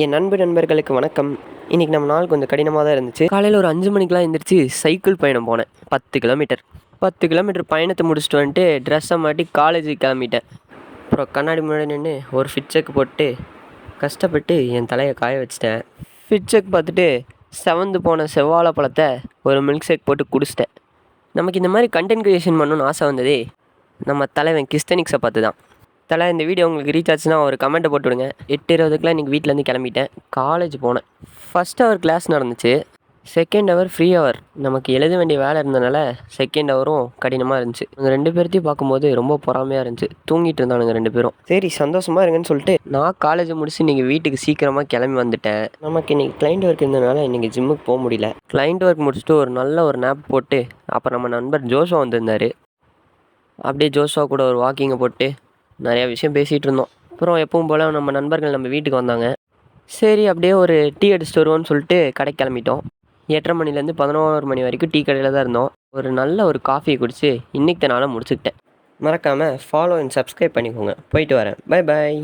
என் நண்பர்களுக்கு வணக்கம். இன்றைக்கி நம்ம நாள் கொஞ்சம் கடினமாக தான் இருந்துச்சு. காலையில் ஒரு 5 மணிக்கெலாம் எழுந்திரிச்சு சைக்கிள் பயணம் போனேன். 10 கிலோமீட்டர் பயணத்தை முடிச்சுட்டு வந்துட்டு ட்ரெஸ்ஸை மாட்டி காலேஜுக்கு கிளம்பிட்டேன். அப்புறம் கண்ணாடி முன்னாடி நின்று ஒரு ஃபிட் செக் போட்டு கஷ்டப்பட்டு என் தலையை காய வச்சிட்டேன். ஃபிட் செக் பார்த்துட்டு செவந்து போன செவ்வாழை பழத்தை ஒரு மில்க் ஷேக் போட்டு குடிச்சிட்டேன். நமக்கு இந்த மாதிரி கண்டென்ட் க்ரியேஷன் பண்ணணும்னு ஆசை வந்ததே நம்ம தலைவன் கிறிஸ்டனிக்ஸை பார்த்து தான். தலை, இந்த வீடியோ உங்களுக்கு ரீச் ஆச்சுன்னா ஒரு கமெண்ட்டை போட்டு விடுங்க. 8:20 இன்றைக்கி வீட்டிலேருந்து கிளம்பிட்டேன். காலேஜ் போனேன். ஃபஸ்ட் ஹவர் கிளாஸ் நடந்துச்சு. Second hour free hour. நமக்கு எழுத வேண்டிய வேலை இருந்தனால செகண்ட் ஹவரும் கடினமாக இருந்துச்சு. அந்த 2 பேர்த்தையும் பார்க்கும்போது ரொம்ப பொறாமையாக இருந்துச்சு. தூங்கிட்டு இருந்தானுங்க 2 பேரும். சரி, சந்தோஷமாக இருங்கன்னு சொல்லிட்டு நான் காலேஜை முடிச்சு இன்றைக்கி வீட்டுக்கு சீக்கிரமாக கிளம்பி வந்துட்டேன். நமக்கு இன்றைக்கி கிளைண்ட் ஒர்க் இருந்ததுனால இன்றைக்கி ஜிம்முக்கு போக முடியல. கிளைண்ட் ஒர்க் முடிச்சுட்டு ஒரு நல்ல ஒரு நேப் போட்டு அப்புறம் நம்ம நண்பர் ஜோஷுவா வந்திருந்தார். அப்படியே ஜோஷுவா கூட ஒரு வாக்கிங்கை போட்டு நிறையா விஷயம் பேசிகிட்டு இருந்தோம். அப்புறம் எப்பவும் போல் நம்ம நண்பர்கள் நம்ம வீட்டுக்கு வந்தாங்க. சரி, அப்படியே ஒரு டீ அடிச்சுட்டு வருவோன்னு சொல்லிட்டு கடைக்கு கிளம்பிட்டோம். 8:30 மணிலேருந்து 11 மணி வரைக்கும் டீ கடையில் தான் இருந்தோம். ஒரு நல்ல ஒரு காஃபியை குடித்து இன்றைக்கி நாளை முடிச்சுக்கிட்டேன். மறக்காமல் ஃபாலோ அண்ட் சப்ஸ்கிரைப் பண்ணிக்கோங்க. போயிட்டு வரேன். Bye bye.